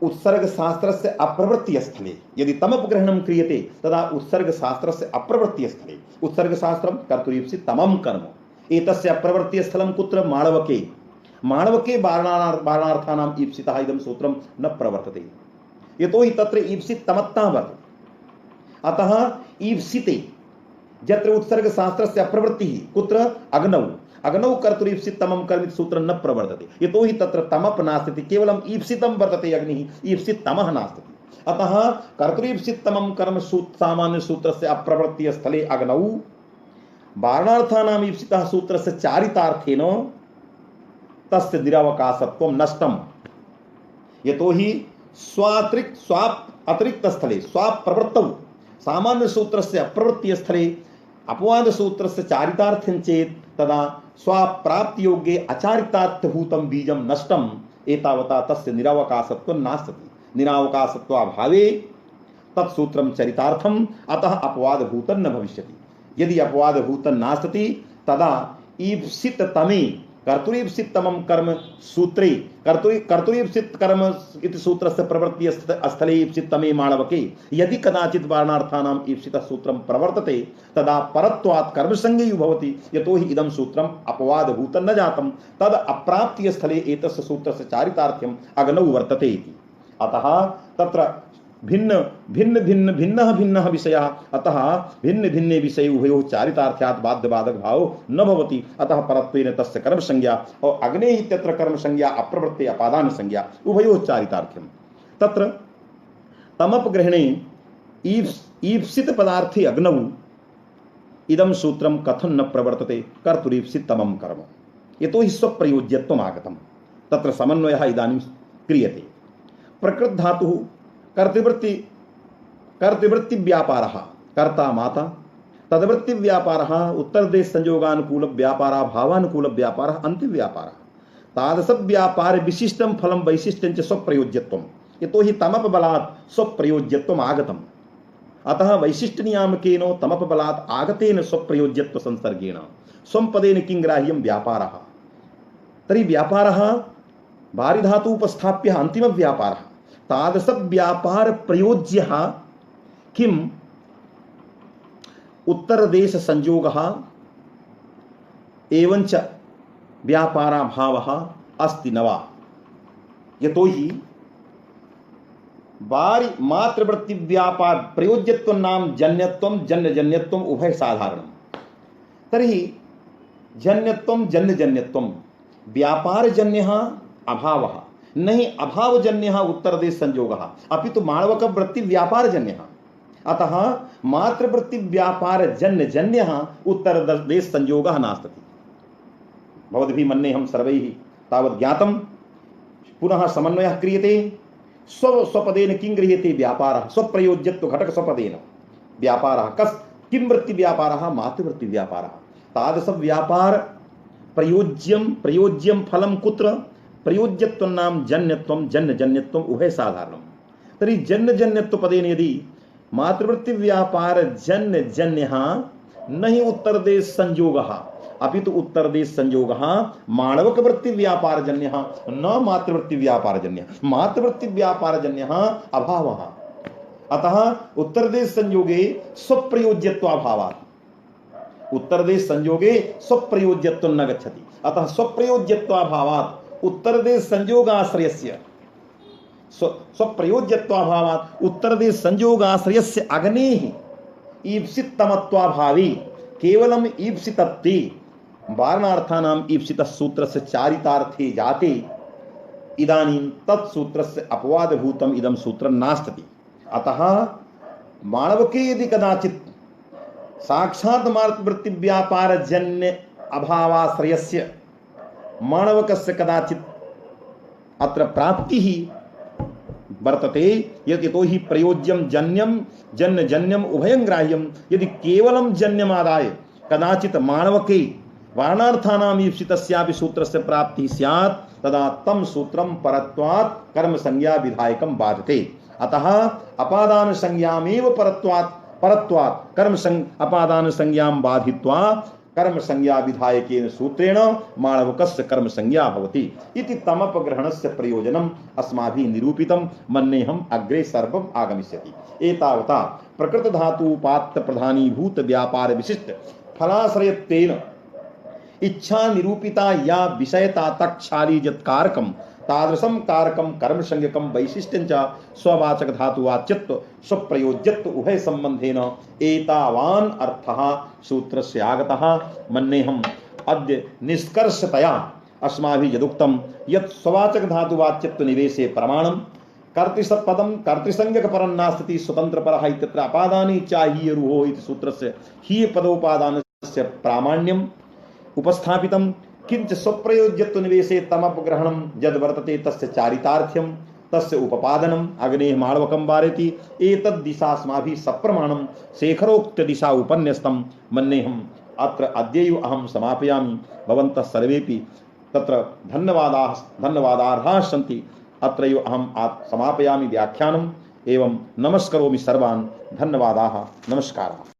उत्सर्ग शास्त्रस्य अप्रवृत्ति स्थले यदि तमपग्रहणं क्रियते तदा उत्सर्ग शास्त्रस्य अप्रवृत्ति स्थले उत्सर्ग शास्त्रं कर्तुरीप्सितमं कर्म एतस्य अप्रवृत्ति स्थलं कुत्र माणवके माणवके वारणार्थानाम् ईप्सितः इदं सूत्रं न प्रवर्तते। यतो हि तत्र ईप्सितमत्ता वर्तते। अतः ईप्सिते यत्र उत्सर्ग शास्त्रस्य अप्रवृत्तिः कुत्र अग्नौ अग्नौ कर्तुरीप्सितमं कर्म सूत्रं न प्रवर्तते। यतो हि तत्र तमप नास्ति केवलम् ईप्सितं वर्तते अग्निः ईप्सितमः नास्ति। अतः कर्तुरीप्सितमं कर्म सामान्य सूत्रस्य अप्रवृत्ति स्थले अग्नौ वारणार्थानाम् ईप्सितः सूत्रस्य चारितार्थेन तस्य निरवकाशत्वं नष्टम्। यतो हि अतिरिक्त स्थले स्वाप्रवृत्तौ सामान्य सूत्रस्य अप्रवृत्ति स्थले अपवाद सूत्रस्य चारितार्थं चेत् तदा स्वाप्राप्ति योग्ये अचारितार्थभूतं बीजं नष्टम् एतावता तस्य निरावकाशत्वं नास्ति। निरावकाशत्वाभावे तत्सूत्रं चरितार्थम् अतः अपवादभूतं न भविष्यति। यदि अपवादभूतं नास्ति तदा ईप्सिततमे कर्तुरीप्सितमं कर्म सूत्रे कर्तुरीप्सित कर्म इति सूत्रस्य प्रवृत्ति स्थले ईप्सितमे माणवके यदि कदाचित् वारणार्थानाम् ईप्सितः सूत्रं प्रवर्तते तदा परत्वात् कर्मसंज्ञेयु भवति। यतो हि इदं सूत्रम् अपवादभूतं न जातं तद अप्राप्तिस्थले एतस्य सूत्रस्य चारितार्थ्यम् अग्नौ वर्तते इति। अतः तत्र भिन्न भिन्न भिन्न भिन्न भिन्न विषया अतः भिन्न भिन्ने विषय उभयोः चारितार्थ्यात् बाध्य बाधक भाव न भवति अतः परत्वेन तस्य कर्म संज्ञा और अग्ने इत्यत्र कर्म संज्ञा अप्रवृत्ति अपादान संज्ञा उभयोः चारितार्थ्यम् तत्र तमपग्रहणे ईप्सित पदार्थे अग्नौ इदं सूत्रम कथं न प्रवर्तते कर्तुरीप्सित तमं कर्म यतो हि स्वप्रयोज्यत्वम् आगतम् तत्र समन्वयः इदानीं क्रियते प्रकृत धातुः कर्तृवृत्ति व्यापारः कर्ता माता तदवृत्ति व्यापारः उत्तरदेश संयोगानुकूल व्यापारः भावानुकूल व्यापारः अंतिम व्यापारः तादृश व्यापार विशिष्टं फलं वैशिष्ट्यं च स्वप्रयोज्यत्वम् यतो हि तमपबलात् स्वप्रयोज्यत्वम् आगतम् अतः वैशिष्ट्य नियामकेन तमपबलात् आगतेन स्वप्रयोज्यत्व संसर्गेण स्वं पदेन किं ग्राह्यं व्यापारः तर्हि व्यापारः बारिधातु उपस्थाप्य अंतिम व्यापारः तादृश व्यापार प्रयोज्यः किम् उत्तरदेश संयोगः एवंच व्यापाराभावः अस्ति न वा यतो हि बारी मातृवृत्ति व्यापार प्रयोज्यत्व नाम जन्यत्वम जन्यजन्यत्वम उभय साधारणम तर्हि जन्यत्वम जन्यजन्यत्वम व्यापारजन्यः अभावः नहीं अभावजन्यः उत्तरदेश संयोगः अपितु माणवक वृत्ति व्यापारजन्यः अतः मातृवृत्ति व्यापारजन्यजन्यः उत्तरदेश संयोगः नास्ति भवद्भिः मन्ये हम सर्वैः तावत् ज्ञातं पुनः समन्वयः क्रियते स्वपदेन किं गृह्यते व्यापारः स्वप्रयोज्यत्व घटक स्वपदेन व्यापारः कस् किं वृत्ति व्यापारः मातृवृत्ति व्यापारः तादृश व्यापार प्रयोज्यं फलं कुत्र प्रयोज्यत्वं नाम जन्यत्वं जन्यजन्यत्वम् उभय साधारणं तर्हि जन्यजन्यत्व पदेन यदि मातृवृत्ति व्यापार जन्यजन्यः न हि उत्तरदेश संयोगः अपितु उत्तरदेश संयोगः माणवक वृत्ति व्यापारजन्यः न मातृवृत्ति व्यापारजन्यः मातृवृत्ति व्यापारजन्यः अभावः अतः उत्तरदेश संयोगे स्वप्रयोज्यत्वाभावात् उत्तरदेश संयोगे स्वप्रयोज्यत्वं न गच्छति अतः स्वप्रयोज्यत्वाभावात् उत्तरदेश संयोगाश्रयस्य स्वप्रयोज्यत्वाभावात् उत्तरदेश संयोगाश्रयस्य अग्नेः ईप्सितमत्वाभावी केवलम ईप्सितत्ते वारणार्थानाम ईप्सित सूत्रस्य चारितार्थे जाते इदानीं तत्सूत्रस्य अपवादभूतम् इदं सूत्रं नास्ति अतः माणवके यदि कदाचित् साक्षात् मातृवृत्ति व्यापारजन्य अभावाश्रयस्य माणवकस्य कदाचित् अत्र प्राप्तिः वर्तते यतो हि प्रयोज्यं जन्यं जन्यजन्यम् उभयं ग्राह्यं यदि केवलं जन्यमादाय कदाचित् माणवके वारणार्थानाम् ईप्सितस्यापि सूत्रस्य प्राप्तिः स्यात् तदा तं सूत्रं परत्वात् कर्म संज्ञा विधायकं बाधते अतः अपादान संज्ञामेव परत्वात् कर्म अपादान संज्ञां बाधित्वा कर्म संज्ञा विधायकेन सूत्रेण माणवकस्य कर्म संज्ञा भवति इति तमपग्रहणस्य प्रयोजनम् अस्माभिः निरूपितं मन्येऽहम् अग्रे सर्वम् आगमिष्यति एतावता प्रकृत धातु उपात्त प्रधानीभूत व्यापार विशिष्ट फलाश्रयत्वेन इच्छा निरूपिता या विषयता तक्षाली यत्कारकम तादृशं कारकम कर्म संज्ञकम वैशिष्ट्यं च स्ववाचक धातुवाच्यत्व स्वप्रयोज्यत्व उभय संबंधेन एतावान् अर्थः सूत्रस्य आगतः मन्येऽहम् अद्य निष्कर्षतया अस्माभिः यदुक्तं यत् स्ववाचक धातुवाच्यत्व निवेशे प्रमाणं कर्तृपदं कर्तृसंज्ञक परं नास्ति स्वतंत्रपरः इत्यत्र अपादाने चाहिए रुहो इति सूत्रस्य हि पदोपादानस्य प्रामाण्यम् उपस्थापितं किंच स्वप्रयोज्यत्व निवेशे तमपग्रहणं यद् वर्तते तस्य चारितार्थ्यं तस्य उपपादनम् अग्नेः माणवकं वारयति एतद् दिशास्माभिः सप्रमाणं शेखरोक्त दिशा उपन्यस्तं मन्येऽहम् अत्र अद्यैव अहं समापयामि भवन्तः सर्वेपि तत्र धन्यवादार्हाः सन्ति अत्रैव अहं समापयामि व्याख्यानम् एवं नमस्करोमि सर्वान् धन्यवादाः नमस्काराः।